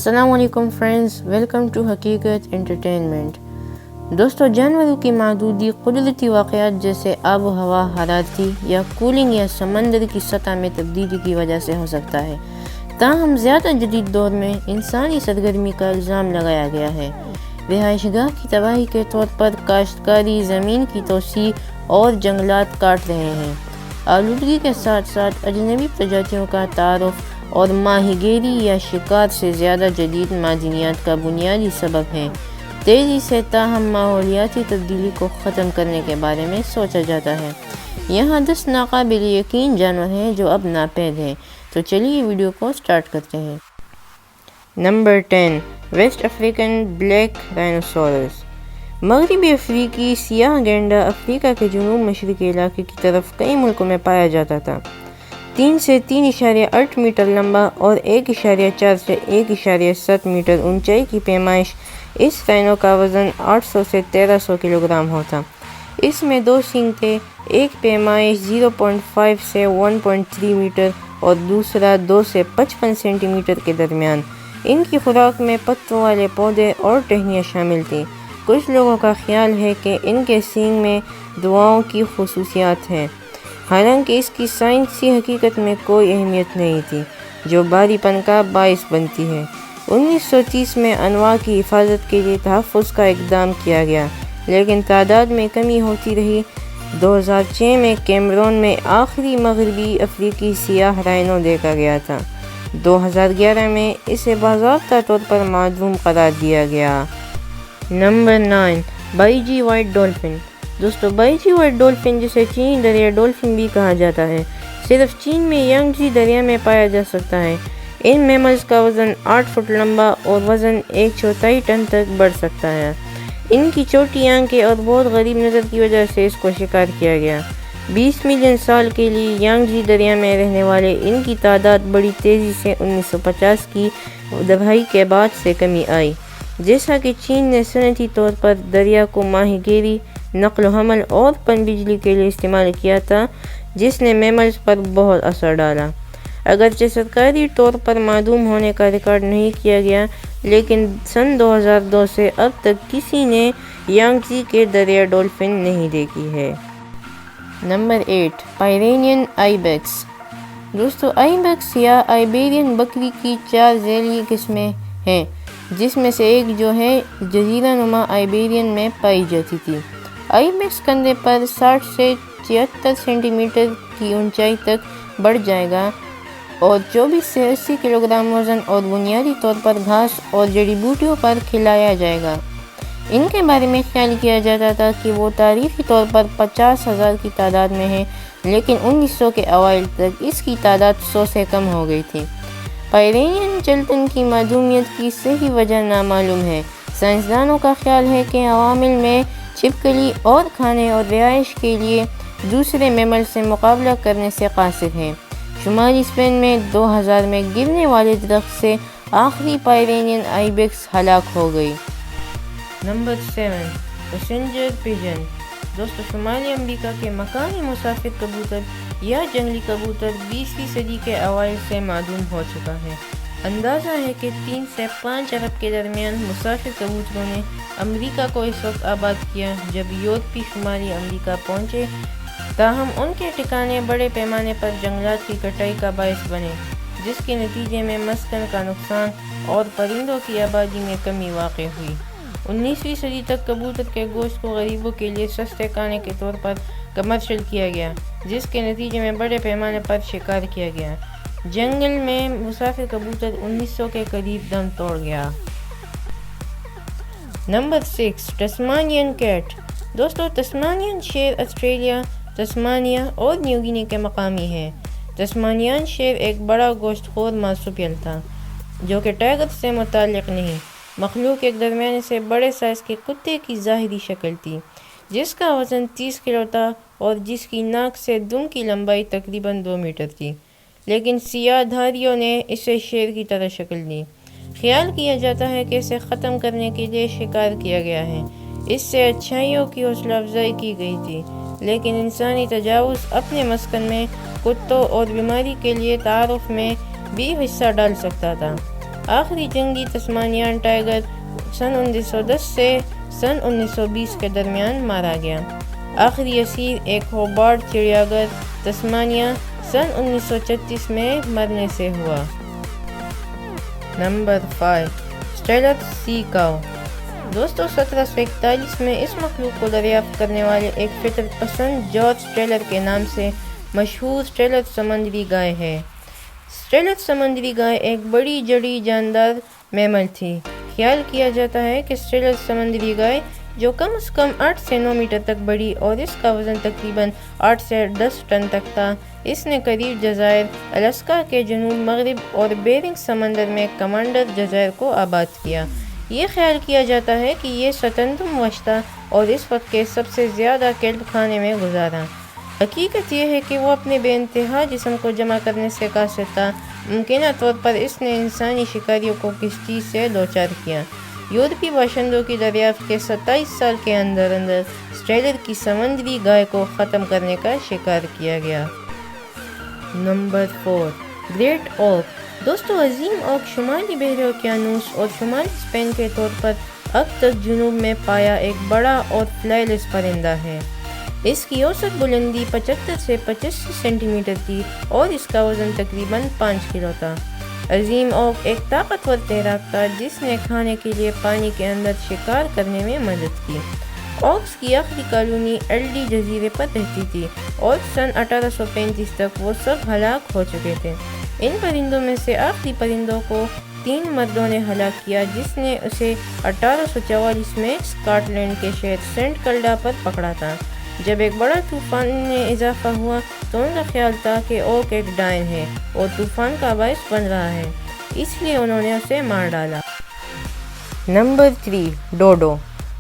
السلام علیکم friends, welcome to حقیقت انٹرٹینمنٹ۔ دوستو، جانوروں کی محدودی قدرتی واقعات جیسے آب و ہوا، حرارتی یا کولنگ یا سمندر کی سطح میں تبدیلی کی وجہ سے ہو سکتا ہے۔ تاہم زیادہ جدید دور میں انسانی سرگرمی کا الزام لگایا گیا ہے۔ رہائش گاہ کی تباہی کے طور پر کاشتکاری، زمین کی توسیع اور جنگلات کاٹ رہے ہیں۔ آلودگی کے ساتھ ساتھ اجنبی پرجاتیوں کا تعارف اور ماہی گیری یا شکار سے زیادہ جدید معدنیات کا بنیادی سبب ہے۔ تیزی سے تاہم ماحولیاتی تبدیلی کو ختم کرنے کے بارے میں سوچا جاتا ہے۔ یہاں 10 ناقابل یقین جانور ہیں جو اب ناپید ہیں، تو چلیے ویڈیو کو سٹارٹ کرتے ہیں۔ Number 10، west African black rhinoceros. مغربی افریقی سیاہ گینڈا افریقہ کے جنوب مشرقی علاقے کی طرف کئی ملکوں میں پایا جاتا تھا۔ 3 سے 3.8 میٹر لمبا اور 1.4 سے 1.7 میٹر اونچائی کی پیمائش اس رائنو کا وزن 800 سے 1300 کلوگرام ہوتا۔ اس میں 2 سینگ تھے، ایک پیمائش 0.5 سے 1.3 میٹر اور دوسرا 2 سے 55 سینٹی میٹر کے درمیان۔ ان کی خوراک میں پتوں والے پودے اور ٹہنیاں شامل تھیں۔ کچھ لوگوں کا خیال ہے کہ ان کے سینگ میں دواؤں کی خصوصیات ہیں، حالانکہ اس کی سائنسی حقیقت میں کوئی اہمیت نہیں تھی، جو بھاری پن کا باعث بنتی ہے۔ 1930 میں انواع کی حفاظت کے لیے تحفظ کا اقدام کیا گیا، لیکن تعداد میں کمی ہوتی رہی۔ 2006 میں کیمرون میں آخری مغربی افریقی سیاہ رائنو دیکھا گیا تھا۔ 2011 میں اسے باضابطہ طور پر معدوم قرار دیا گیا۔ Number 9، baiji white dolphin. دوستو، بائیجی وائٹ ڈولفن، جسے چینی دریا ڈولفن بھی کہا جاتا ہے، صرف چین میں یانگزی دریا میں پایا جا سکتا ہے۔ ان میملز کا وزن 8 فٹ لمبا اور وزن 1/4 ٹن تک بڑھ سکتا ہے۔ ان کی چھوٹی آنکھیں اور بہت غریب نظر کی وجہ سے اس کو شکار کیا گیا۔ 20 ملین سال کے لیے یانگزی دریا میں رہنے والے ان کی تعداد بڑی تیزی سے 1950 کی دہائی کے بعد سے کمی آئی، جیسا کہ چین نے صنعتی طور پر دریا کو ماہی گیری، نقل و حمل اور پن بجلی کے لیے استعمال کیا تھا، جس نے میملز پر بہت اثر ڈالا۔ اگرچہ سرکاری طور پر معدوم ہونے کا ریکارڈ نہیں کیا گیا، لیکن سن 2002 سے اب تک کسی نے یانگزی کے دریا ڈولفن نہیں دیکھی ہے۔ نمبر 8، پائرینین آئی بیکس۔ دوستو، آئی بیکس یا آئیبیرین بکری کی 4 ذیلی قسمیں ہیں، جس میں سے ایک جو ہے جزیرہ نما آئیبیرین میں پائی جاتی تھی۔ آئی بیکس کندھے پر 60 سے 76 سینٹی میٹر کی اونچائی تک بڑھ جائے گا اور 24 سے 80 کلوگرام وزن اور بنیادی طور پر گھاس اور جڑی بوٹیوں پر کھلایا جائے گا۔ ان کے بارے میں خیال کیا جاتا تھا کہ وہ تاریخی طور پر 50,000 کی تعداد میں ہیں، لیکن 1900 کے اوائل تک اس کی تعداد 100 سے کم ہو گئی تھی۔ پائرینین چلتن کی معدومیت کی صحیح وجہ نامعلوم ہے۔ سائنسدانوں کا خیال ہے کہ عوامل میں چھپکلی اور کھانے اور رہائش کے لیے دوسرے میمل سے مقابلہ کرنے سے قاصر ہے۔ شمالی اسپین میں 2000 میں گرنے والے درخت سے آخری پائرینین آئی بیکس ہلاک ہو گئی۔ Number 7، passenger Pigeon. دوستو، شمالی امریکہ کے مقامی مسافر کبوتر یا جنگلی کبوتر 20ویں صدی کے اوائل سے معدوم ہو چکا ہے۔ اندازہ ہے کہ 3 سے 5 ارب کے درمیان مسافر کبوتروں نے امریکہ کو اس وقت آباد کیا جب یورپی شمالی امریکہ پہنچے، تاہم ان کے ٹھکانے بڑے پیمانے پر جنگلات کی کٹائی کا باعث بنے، جس کے نتیجے میں مسکن کا نقصان اور پرندوں کی آبادی میں کمی واقع ہوئی۔ 19ویں صدی تک کبوتر کے گوشت کو غریبوں کے لیے سستے کھانے کے طور پر کمرشل کیا گیا، جس کے نتیجے میں بڑے پیمانے پر شکار کیا گیا۔ جنگل میں مسافر کبوتر 1900 کے قریب دم توڑ گیا۔ Number 6، Tasmanian cat. دوستو، ٹسمانین شیر آسٹریلیا، تسمانیہ اور نیو گنی کے مقامی ہے۔ ٹسمانین شیر ایک بڑا گوشت خور مارسوپیل تھا، جو کہ ٹائگر سے متعلق نہیں۔ مخلوق ایک درمیانے سے بڑے سائز کے کتے کی ظاہری شکل تھی، جس کا وزن 30 کلو تھا اور جس کی ناک سے دم کی لمبائی تقریباً 2 میٹر تھی، لیکن سیاہ دھاریوں نے اسے شیر کی طرح شکل دی۔ خیال کیا جاتا ہے کہ اسے ختم کرنے کے لیے شکار کیا گیا ہے۔ اس سے اچھائیوں کی حوصلہ افزائی کی گئی تھی، لیکن انسانی تجاوز اپنے مسکن میں کتوں اور بیماری کے لیے تعارف میں بھی حصہ ڈال سکتا تھا۔ آخری جنگی تسمانیان ٹائگر سن 1910 سے سن 1920 کے درمیان مارا گیا۔ آخری اسیر ایک ہوبارٹ چڑیا گھر تسمانیہ سن 1936 میں مرنے سے ہوا۔ نمبر 5 اسٹیلر سی کاؤ۔ دوستو 1741 میں اس مخلوق کو دریافت کرنے والے ایک فطرت پسند جارج اسٹیلر کے نام سے مشہور اسٹیلر سمندری گائے ہے۔ اسٹیلر سمندری گائے ایک بڑی جڑی جاندار میمل تھی۔ خیال کیا جاتا ہے کہ اسٹیلر سمندری گائے جو کم از کم 8 سے 9 میٹر تک بڑی اور اس کا وزن تقریباً 8 سے 10 ٹن تک تھا، اس نے قریب جزائر الاسکا کے جنوب مغرب اور بیرنگ سمندر میں کمانڈر جزائر کو آباد کیا۔ یہ خیال کیا جاتا ہے کہ یہ ستندم وشتا اور اس وقت کے سب سے زیادہ کیلب خانے میں گزارا۔ حقیقت یہ ہے کہ وہ اپنے بے انتہا جسم کو جمع کرنے سے قاصر تھا۔ ممکنہ طور پر اس نے انسانی شکاریوں کو کس چیز سے دوچار کیا۔ یورپی باشندوں کی دریافت کے 27 سال کے اندر اسٹیلر کی سمندری گائے کو ختم کرنے کا شکار کیا گیا۔ نمبر 4 گریٹ اوک۔ دوستو عظیم اوک شمالی بحر اوقیانوس اور شمالی اسپین کے طور پر اب تک جنوب میں پایا ایک بڑا اور فلائی لیس پرندہ ہے۔ اس کی اوسط بلندی 75 سے 85 سینٹی میٹر تھی اور اس کا وزن تقریباً 5 کلو تھا۔ عظیم اوک ایک طاقتور تیراک تھا جس نے کھانے کے لیے پانی کے اندر شکار کرنے میں مدد کی۔ اوکس کی آخری کالونی ایلڈی جزیرے پر رہتی تھی اور سن 1835 تک وہ سب ہلاک ہو چکے تھے۔ ان پرندوں میں سے آخری پرندوں کو 3 مردوں نے ہلاک کیا جس نے اسے 1844 میں اسکاٹ لینڈ کے شہر سینٹ کلڈا پر پکڑا تھا۔ جب ایک بڑا طوفان میں اضافہ ہوا تو ان کا خیال تھا کہ اوک ایک ڈائن ہے اور طوفان کا باعث بن رہا ہے، اس لیے انہوں نے اسے مار ڈالا۔ نمبر 3 ڈوڈو۔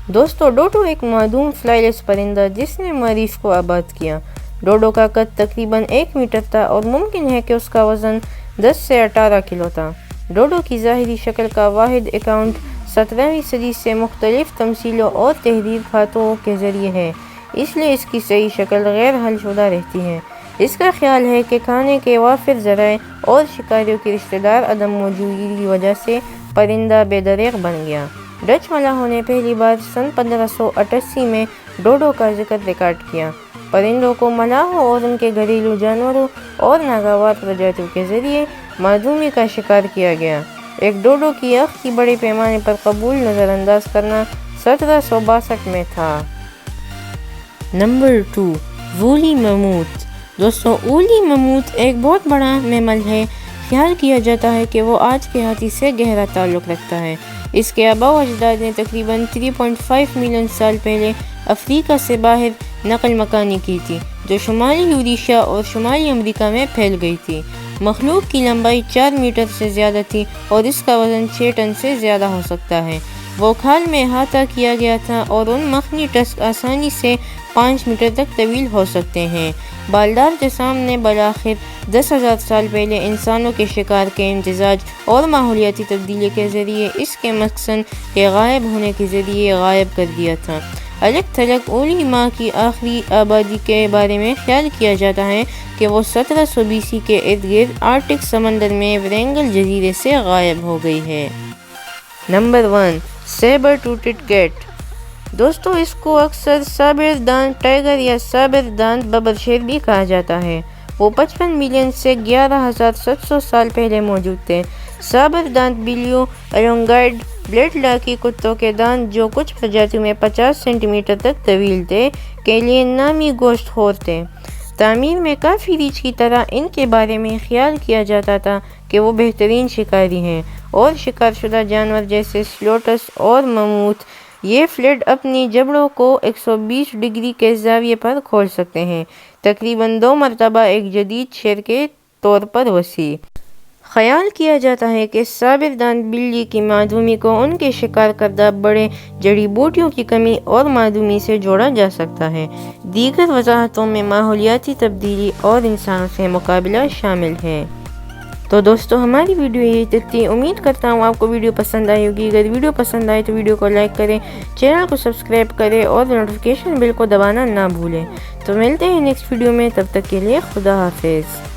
دوستو ڈوڈو ایک معدوم فلائی لیس پرندہ جس نے مریخ کو آباد کیا۔ ڈوڈو کا قد تقریباً 1 میٹر تھا اور ممکن ہے کہ اس کا وزن 10 سے 18 کلو تھا۔ ڈوڈو کی ظاہری شکل کا واحد اکاؤنٹ 17ویں صدی سے مختلف تمثیلوں اور تحریر خطوں کے ذریعے ہے، اس لیے اس کی صحیح شکل غیر حل شدہ رہتی ہے۔ اس کا خیال ہے کہ کھانے کے وافر ذرائع اور شکاریوں کی رشتہ دار عدم موجودگی کی وجہ سے پرندہ بے دریغ بن گیا۔ ڈچ ملاحوں نے پہلی بار سن 1588 میں ڈوڈو کا ذکر ریکارڈ کیا۔ پرندوں کو ملاحوں اور ان کے گھریلو جانوروں اور ناگوار پرجاتیوں کے ذریعے معدومی کا شکار کیا گیا۔ ایک ڈوڈو کی آخری بڑے پیمانے پر قبول نظر انداز کرنا 1762 میں تھا۔ Number 2 woolly mammoth. دوستو اولی میموتھ ایک بہت بڑا میمل ہے۔ خیال کیا جاتا ہے کہ وہ آج کے ہاتھی سے گہرا تعلق رکھتا ہے۔ اس کے آباء و اجداد نے تقریباً 3.5 ملین سال پہلے افریقہ سے باہر نقل مکانی کی تھی، جو شمالی یوریشیا اور شمالی امریکہ میں پھیل گئی تھی۔ مخلوق کی لمبائی 4 میٹر سے زیادہ تھی اور اس کا وزن 6 ٹن سے زیادہ ہو سکتا ہے۔ وہ کھال میں احاطہ کیا گیا تھا اور ان مخنی ٹسک آسانی سے 5 میٹر تک طویل ہو سکتے ہیں۔ بالدار جسام نے بالآخر 10,000 سال پہلے انسانوں کے شکار کے امتزاج اور ماحولیاتی تبدیلی کے ذریعے اس کے مسکن کے غائب ہونے کے ذریعے غائب کر دیا تھا۔ الگ تھلگ اولی ماہ کی آخری آبادی کے بارے میں خیال کیا جاتا ہے کہ وہ 1700 BC کے ارد گرد آرکٹک سمندر میں ورینگل جزیرے سے غائب ہو گئی ہے۔ Number 1 sabre toothed cat. دوستو اس کو اکثر سابر دانت ٹائگر یا سابر دانت ببر شیر بھی کہا جاتا ہے۔ وہ 55 ملین سے 11,700 سال پہلے موجود تھے۔ سابر دانت بلیوں الونگائڈ بلیڈ لاکی کتوں کے دانت جو کچھ پرجاتیوں میں 50 سینٹی میٹر تک طویل تھے کے لیے نامی گوشت خور تھے۔ تعمیر میں کافی ریچھ کی طرح ان کے بارے میں خیال کیا جاتا تھا کہ وہ بہترین شکاری ہیں اور شکار شدہ جانور جیسے سلوٹس اور مموتھ یہ فلیٹ اپنی جبڑوں کو 120 ڈگری کے زاویے پر کھول سکتے ہیں، تقریباً 2 مرتبہ ایک جدید شیر کے طور پر وسیع۔ خیال کیا جاتا ہے کہ سابر دانت بلی کی معدومی کو ان کے شکار کردہ بڑے جڑی بوٹیوں کی کمی اور معدومی سے جوڑا جا سکتا ہے۔ دیگر وضاحتوں میں ماحولیاتی تبدیلی اور انسانوں سے مقابلہ شامل ہے۔ تو دوستو ہماری ویڈیو یہی تک تھی۔ امید کرتا ہوں آپ کو ویڈیو پسند آئی ہوگی۔ اگر ویڈیو پسند آئے تو ویڈیو کو لائک کریں، چینل کو سبسکرائب کریں اور نوٹیفیکیشن بیل کو دبانا نہ بھولیں۔ تو ملتے ہیں نیکسٹ ویڈیو میں، تب تک کے لیے خدا حافظ۔